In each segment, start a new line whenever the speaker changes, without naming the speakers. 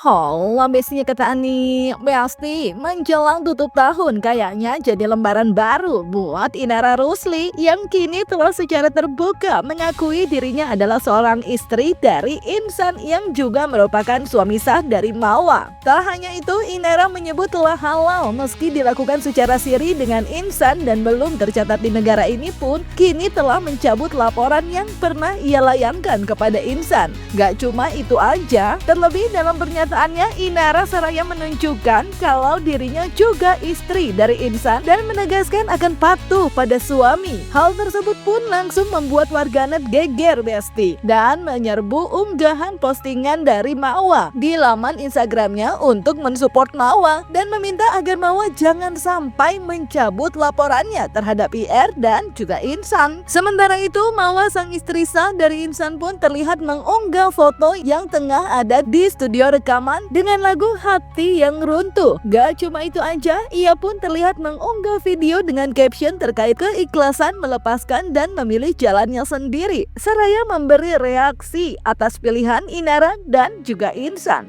Halo, bestinya kata Ani. Besti, menjelang tutup tahun kayaknya jadi lembaran baru buat Inara Rusli yang kini telah secara terbuka mengakui dirinya adalah seorang istri dari Insan yang juga merupakan suami sah dari Mawa. Tak hanya itu, Inara menyebut telah halal meski dilakukan secara siri dengan Insan dan belum tercatat di negara ini pun kini telah mencabut laporan yang pernah ia layangkan kepada Insan. Gak cuma itu aja, terlebih dalam pernyataan Inara Saraya menunjukkan kalau dirinya juga istri dari Insan dan menegaskan akan patuh pada suami. Hal tersebut pun langsung membuat warganet geger besti dan menyerbu unggahan postingan dari Mawa di laman Instagramnya untuk mensupport Mawa dan meminta agar Mawa jangan sampai mencabut laporannya terhadap IR dan juga Insan. Sementara itu, Mawa sang istri sah dari Insan pun terlihat mengunggah foto yang tengah ada di studio rekaman dengan lagu Hati Yang Runtuh. Gak cuma itu aja, ia pun terlihat mengunggah video dengan caption terkait keikhlasan melepaskan dan memilih jalannya sendiri. Saraya memberi reaksi atas pilihan Inara dan juga Insan.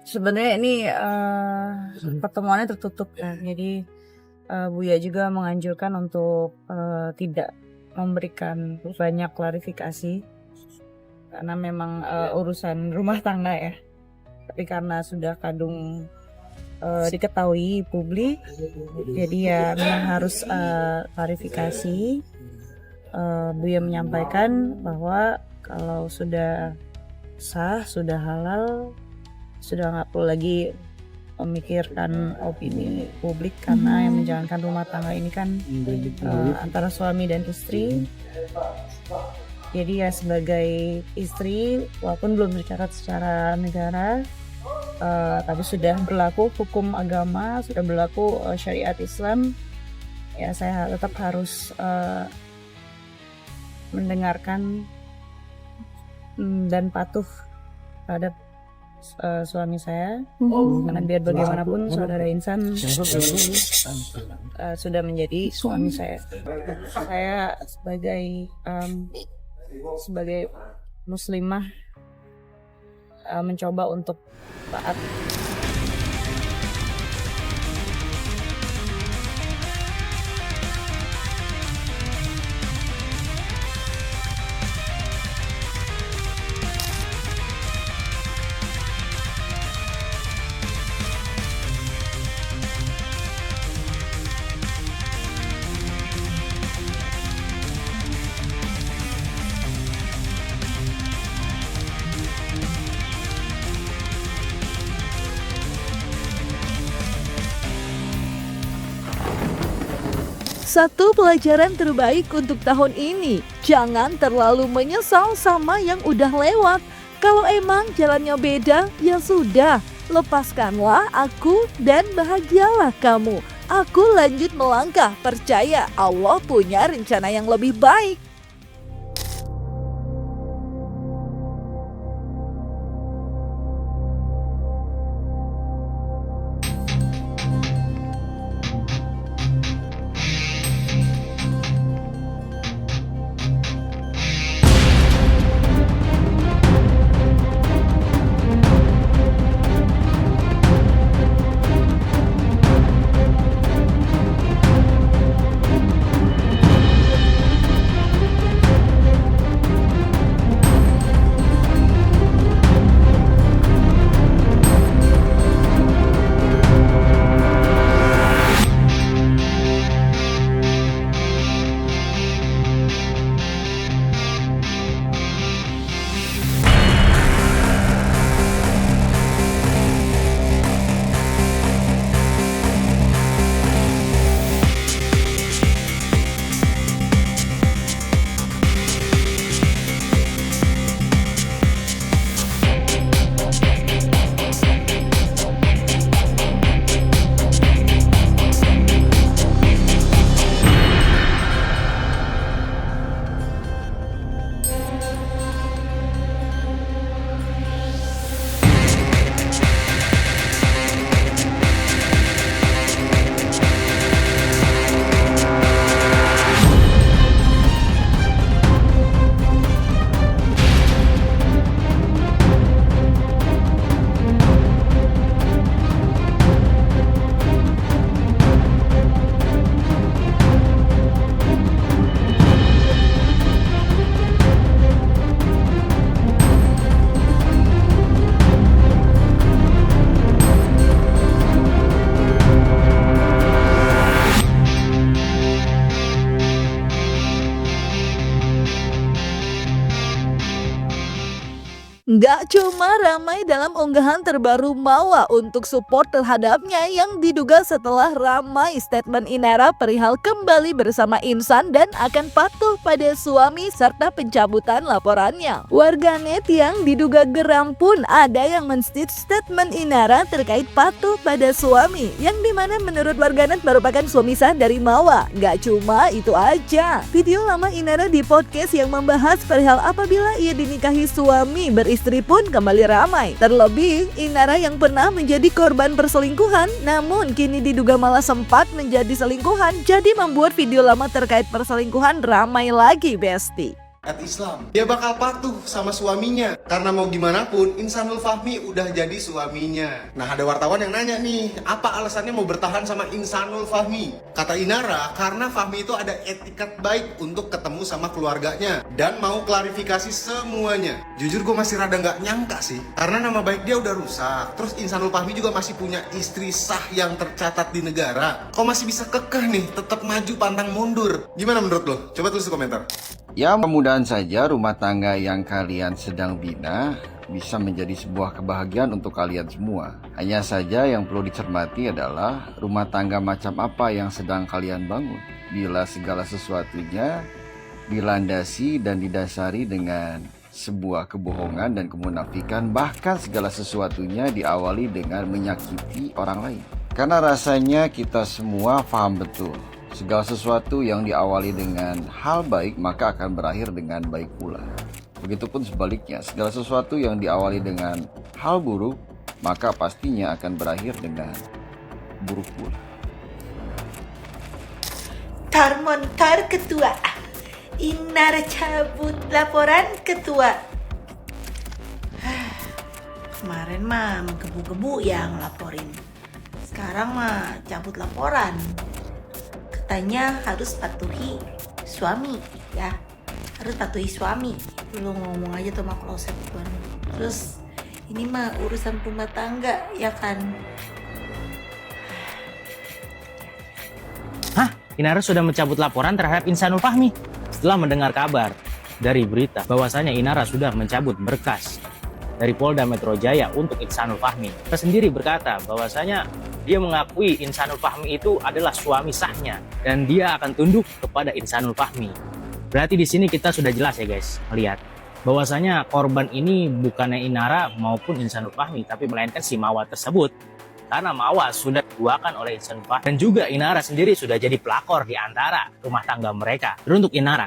Sebenarnya ini pertemuannya tertutup ya, jadi Buya juga menganjurkan untuk tidak memberikan banyak klarifikasi karena memang urusan rumah tangga ya. Tapi karena sudah kadung diketahui publik, jadi ya memang harus klarifikasi. Buya menyampaikan bahwa kalau sudah sah, sudah halal, sudah nggak perlu lagi memikirkan opini publik karena yang menjalankan rumah tangga ini kan antara suami dan istri. Jadi ya sebagai istri, walaupun belum tercatat secara negara, tapi sudah berlaku hukum agama, sudah berlaku syariat Islam, ya saya tetap harus mendengarkan dan patuh terhadap suami saya, karena biar bagaimanapun saudara Insan sudah menjadi suami saya. Saya sebagai muslimah mencoba untuk taat.
Satu pelajaran terbaik untuk tahun ini, jangan terlalu menyesal sama yang udah lewat. Kalau emang jalannya beda, ya sudah, lepaskanlah aku dan bahagialah kamu. Aku lanjut melangkah, percaya Allah punya rencana yang lebih baik. Nggak cuma ramai dalam unggahan terbaru Mawa untuk support terhadapnya yang diduga setelah ramai statement Inara perihal kembali bersama Insan dan akan patuh pada suami serta pencabutan laporannya. Warganet yang diduga geram pun ada yang men-state statement Inara terkait patuh pada suami yang dimana menurut warganet merupakan suami sah dari Mawa. Nggak cuma itu aja, video lama Inara di podcast yang membahas perihal apabila ia dinikahi suami beristri pun kembali ramai. Terlebih, Inara yang pernah menjadi korban perselingkuhan namun kini diduga malah sempat menjadi selingkuhan, jadi membuat video lama terkait perselingkuhan ramai lagi, Besti.
Islam, dia bakal patuh sama suaminya karena mau gimana pun Insanul Fahmi udah jadi suaminya. Nah, ada wartawan yang nanya nih, apa alasannya mau bertahan sama Insanul Fahmi? Kata Inara, karena Fahmi itu ada etikat baik untuk ketemu sama keluarganya dan mau klarifikasi semuanya. Jujur gue masih rada nggak nyangka sih, karena nama baik dia udah rusak. Terus Insanul Fahmi juga masih punya istri sah yang tercatat di negara. Kok masih bisa kekeh nih, tetap maju pantang mundur? Gimana menurut lo? Coba tulis di komentar.
Ya, mudah-mudahan saja rumah tangga yang kalian sedang bina bisa menjadi sebuah kebahagiaan untuk kalian semua. Hanya saja yang perlu dicermati adalah rumah tangga macam apa yang sedang kalian bangun. Bila segala sesuatunya dilandasi dan didasari dengan sebuah kebohongan dan kemunafikan, bahkan segala sesuatunya diawali dengan menyakiti orang lain. Karena rasanya kita semua paham betul, segala sesuatu yang diawali dengan hal baik maka akan berakhir dengan baik pula. Begitupun sebaliknya, segala sesuatu yang diawali dengan hal buruk maka pastinya akan berakhir dengan buruk pula.
Tar ketua, Inara cabut laporan ketua. Kemarin mah menggebu-gebu yang laporin, sekarang mah cabut laporan. Katanya harus patuhi suami, ya harus patuhi suami. Lu ngomong aja tuh sama kloset tuan. Terus ini mah urusan rumah tangga, ya kan?
Hah? Inara sudah mencabut laporan terhadap Insanul Fahmi setelah mendengar kabar dari berita bahwasanya Inara sudah mencabut berkas dari Polda Metro Jaya untuk Insanul Fahmi. Dia sendiri berkata bahwasanya dia mengakui Insanul Fahmi itu adalah suami sahnya dan dia akan tunduk kepada Insanul Fahmi. Berarti di sini kita sudah jelas ya guys, melihat bahwasanya korban ini bukannya Inara maupun Insanul Fahmi, tapi melainkan si Mawa tersebut. Karena Mawa sudah diduakan oleh Insanul Fahmi dan juga Inara sendiri sudah jadi pelakor di antara rumah tangga mereka. Dan untuk Inara,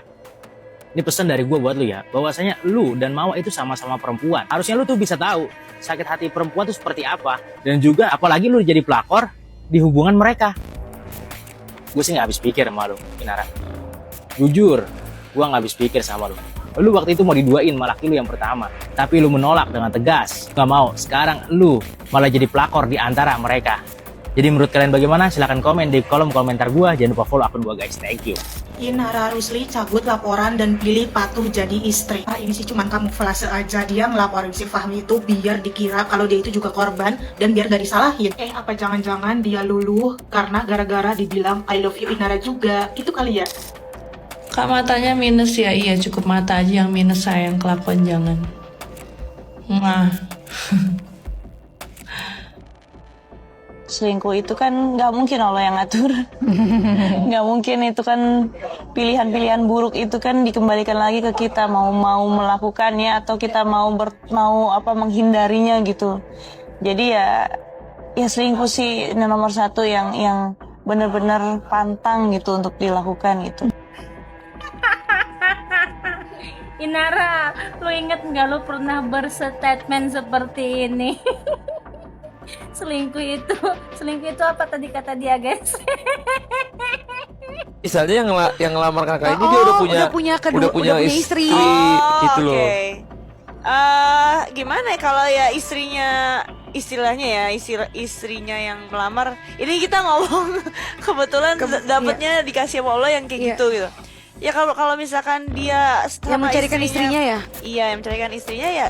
ini pesan dari gue buat lu ya, bahwasanya lu dan Mawa itu sama-sama perempuan. Harusnya lu tuh bisa tahu sakit hati perempuan itu seperti apa. Dan juga apalagi lu jadi pelakor di hubungan mereka. Gue sih gak habis pikir sama lu, Inara. Jujur, gue gak habis pikir sama lu. Lu waktu itu mau diduain sama laki lu yang pertama, tapi lu menolak dengan tegas. Gak mau, sekarang lu malah jadi pelakor di antara mereka. Jadi menurut kalian bagaimana? Silahkan komen di kolom komentar gue. Jangan lupa follow akun gue guys, thank you.
Inara Rusli cabut laporan dan pilih patuh jadi istri. Ini sih cuman kamuflase aja, dia ngelaporin si Fahmi itu biar dikira kalau dia itu juga korban dan biar gak disalahin. Apa jangan-jangan dia luluh karena gara-gara dibilang I love you Inara juga, itu kali ya?
Kak, matanya minus ya? Iya, cukup mata aja yang minus sayang, kelakuan jangan. Nah.
Selingkuh itu kan nggak mungkin Allah yang ngatur. Nggak mungkin, itu kan pilihan-pilihan buruk itu kan dikembalikan lagi ke kita, mau melakukannya atau kita mau menghindarinya gitu. Jadi ya selingkuh sih nomor satu yang benar-benar pantang gitu untuk dilakukan gitu.
Inara, lu inget nggak lu pernah berstatement seperti ini? selingkuh itu apa tadi kata dia guys?
Misalnya yang ngelamar kakak ini dia udah punya istri gitu loh.
Gimana ya kalau ya istilahnya istrinya yang melamar, ini kita ngomong kebetulan dapatnya dikasih sama Allah yang kayak gitu. Ya kalau misalkan dia
Yang mencarikan istrinya ya?
Iya, yang mencarikan istrinya ya.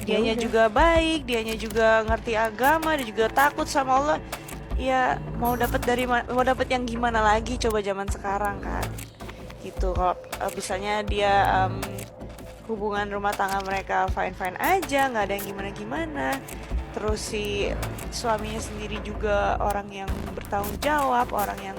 Dianya juga baik, dianya juga ngerti agama, dia juga takut sama Allah. Ya mau dapat yang gimana lagi coba zaman sekarang kan. Gitu. Kalau misalnya dia hubungan rumah tangga mereka fine-fine aja, nggak ada yang gimana-gimana. Terus si suaminya sendiri juga orang yang bertanggung jawab, orang yang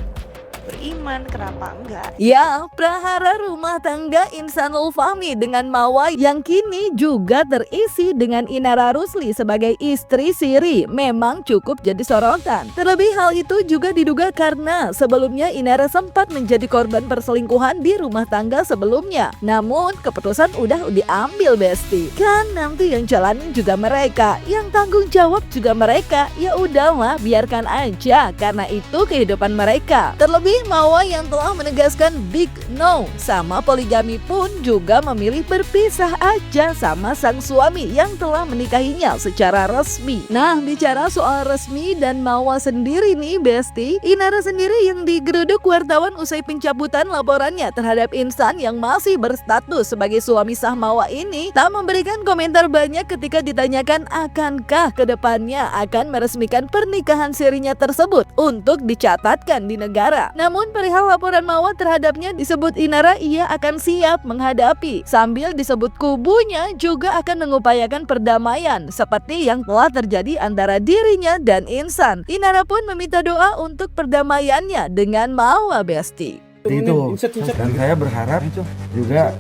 beriman, kenapa enggak?
Ya, prahara rumah tangga Insanul Fahmi dengan Mawa yang kini juga terisi dengan Inara Rusli sebagai istri siri memang cukup jadi sorotan. Terlebih hal itu juga diduga karena sebelumnya Inara sempat menjadi korban perselingkuhan di rumah tangga sebelumnya. Namun keputusan udah diambil Besti. Kan nanti yang jalanin juga mereka, yang tanggung jawab juga mereka. Ya udahlah, biarkan aja karena itu kehidupan mereka. Terlebih Mawa yang telah menegaskan big no sama poligami pun juga memilih berpisah aja sama sang suami yang telah menikahinya secara resmi. Nah, bicara soal resmi dan Mawa sendiri nih Besti, Inara sendiri yang digeruduk wartawan usai pencabutan laporannya terhadap Insan yang masih berstatus sebagai suami sah Mawa ini tak memberikan komentar banyak ketika ditanyakan akankah kedepannya akan meresmikan pernikahan sirinya tersebut untuk dicatatkan di negara. Namun perihal laporan Mawa terhadapnya disebut Inara ia akan siap menghadapi, sambil disebut kubunya juga akan mengupayakan perdamaian seperti yang telah terjadi antara dirinya dan Insan. Inara pun meminta doa untuk perdamaiannya dengan Mawa Besti.
Itu dan saya berharap juga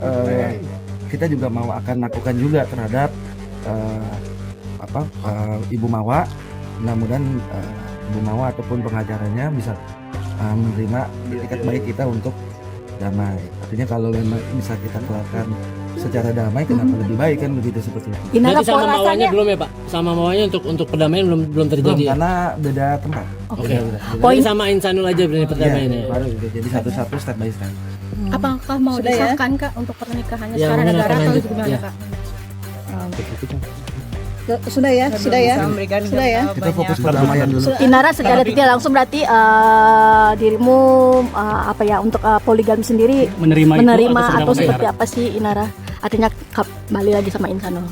kita juga mau akan lakukan juga terhadap Ibu Mawa. Mudah-mudahan Ibu Mawa ataupun pengacaranya bisa menerima etikat baik kita untuk damai. Artinya kalau memang bisa kita keluarkan secara damai, kenapa lebih baik kan begitu seperti itu.
Berarti sama Mawanya belum ya Pak? Sama Mawanya untuk perdamaian belum terjadi.
Belum, karena beda tempat.
Oke. Poin sama Insanul aja berarti perdamaiannya.
Ya, baru gitu. Jadi satu-satu step by step.
Apakah mau disahkan Kak untuk pernikahannya secara negara atau gimana Kak?
Sudah ya.
Kita fokus perdamaian dulu.
Inara segala tidak langsung berarti dirimu untuk poligami sendiri menerima atau seperti apa sih Inara? Artinya kembali lagi sama Insanul.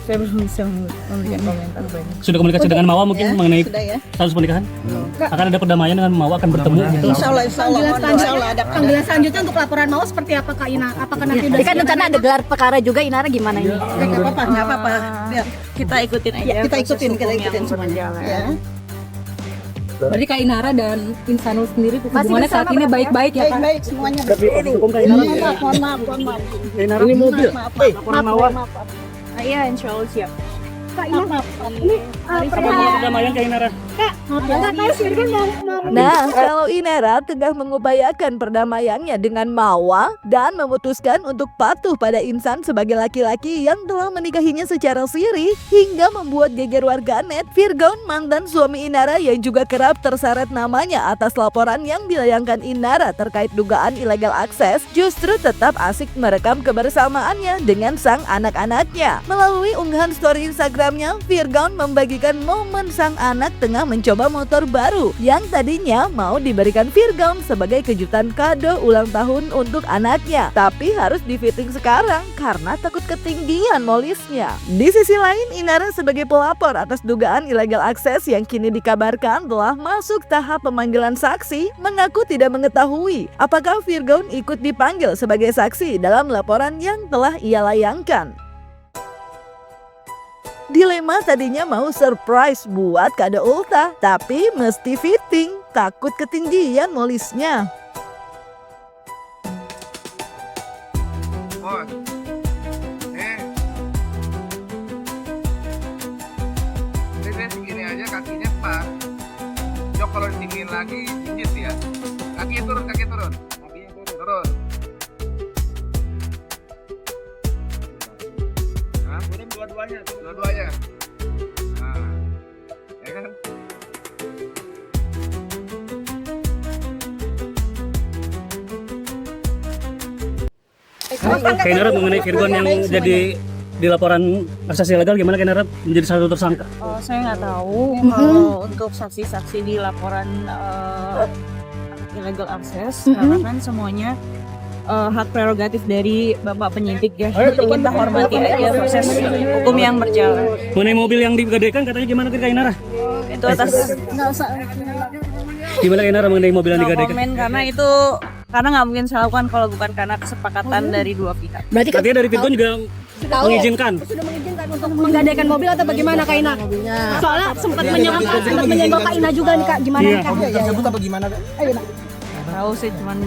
Saya belum bisa memberikan komentar banyak.
Sudah komunikasi dengan Mawa mungkin mengenai status pernikahan? Akan ada perdamaian dengan Mawa akan bertemu gitu?
Insya Allah ada. Panggilan selanjutnya untuk laporan Mawa seperti apa Kak Ina? Apakah nanti udah kan rencana ada gelar perkara juga Inara gimana ini?
Nggak apa-apa. Biar kita ikutin aja.
Kita ikutin
semuanya.
Ya.
Berarti Kak Inara dan Insanul sendiri hubungannya saat ini baik-baik ya Kak?
Baik semuanya. Mohon maaf.
Inara ini mobil. Laporan Mawa.
Iya, insya Allah siap. Kak Ina,
Perdamaian Kak Inara.
Nah, kalau Inara tengah mengupayakan perdamaiannya dengan Mawa dan memutuskan untuk patuh pada Insan sebagai laki-laki yang telah menikahinya secara siri hingga membuat geger warganet, Virgon mantan suami Inara yang juga kerap terseret namanya atas laporan yang dilayangkan Inara terkait dugaan illegal akses justru tetap asik merekam kebersamaannya dengan sang anak-anaknya. Melalui unggahan story Instagramnya, Virgon membagikan momen sang anak tengah mencoba motor baru yang tadinya mau diberikan Virgon sebagai kejutan kado ulang tahun untuk anaknya, tapi harus di-fitting sekarang karena takut ketinggian molisnya. Di sisi lain, Inara sebagai pelapor atas dugaan illegal akses yang kini dikabarkan telah masuk tahap pemanggilan saksi, mengaku tidak mengetahui apakah Virgon ikut dipanggil sebagai saksi dalam laporan yang telah ia layangkan. Dilema tadinya mau surprise buat kado ulta, tapi mesti fitting, takut ketinggian molisnya.
Bos, ini segini aja kakinya pas. Jok kalau ditinggiin lagi, injit ya. Kaki turun. Kakinya turun. Dua-duanya. Nah, ya kan?
Kak Inara mengenai Virgon yang jadi di laporan akses ilegal gimana Kak Inara menjadi satu tersangka?
Saya nggak tahu kalau untuk saksi-saksi di laporan illegal access karena kan semuanya hak prerogatif dari Bapak penyidik ya. Jadi kita hormati aja proses hukum yang berjalan.
Mengenai mobil yang digadekan katanya gimana Kak Inara?
Itu atas
gimana Kak Inara mengenai mobil yang digadekan?
komen karena itu Karena nggak mungkin saya lakukan kalau bukan karena kesepakatan dari dua pihak.
Berarti
Artinya dari Virgon juga mengizinkan.
Sudah mengizinkan untuk menggadaikan mobil atau bagaimana Kak Ina? Soalnya sempat menyenggol Kak Ina juga nih Kak, gimana nih Kak?
Tersebut apa gimana?
Ayo Kak.
Tahu sih cuman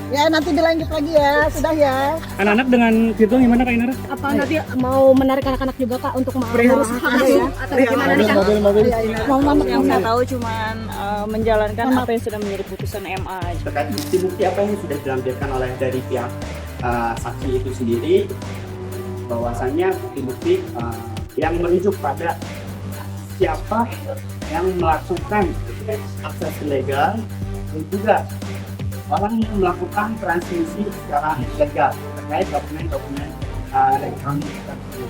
Ya nanti dilanjut lagi ya, sudah ya.
Anak-anak dengan Virgon gimana Kak Inara?
Apa nanti mau menarik anak-anak juga Kak untuk harus ya? Atau gimana nih Kak?
yang saya tahu cuman menjalankan apa yang sudah menjadi putusan MA aja.
Terkait bukti-bukti apa yang sudah dilampirkan oleh dari pihak saksi itu sendiri, bahwasannya bukti-bukti yang merujuk pada siapa yang melakukan akses ilegal dan juga orang yang melakukan transmisi secara ilegal terkait dokumen-dokumen elektronik tersebut.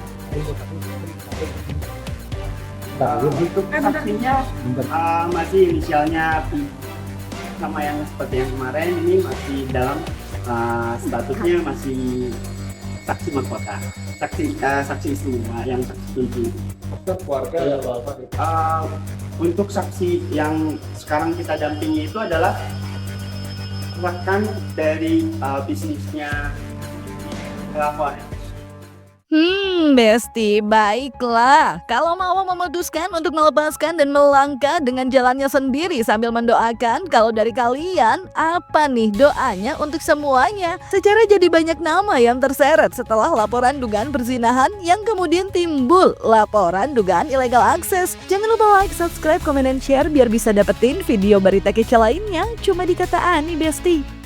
Untuk saksinya masih inisialnya P, sama yang seperti yang kemarin ini masih dalam statusnya masih saksi mahkota, saksi istimewa yang saksi kunci. Keluarga untuk saksi yang sekarang kita dampingi itu adalah rekan dari bisnisnya pelapor.
Besti, baiklah. Kalau mau memutuskan untuk melepaskan dan melangkah dengan jalannya sendiri sambil mendoakan, kalau dari kalian, apa nih doanya untuk semuanya? Secara jadi banyak nama yang terseret setelah laporan dugaan perzinahan yang kemudian timbul laporan dugaan illegal akses. Jangan lupa like, subscribe, komen, dan share biar bisa dapetin video berita kece lainnya cuma di Kata Ani, Besti.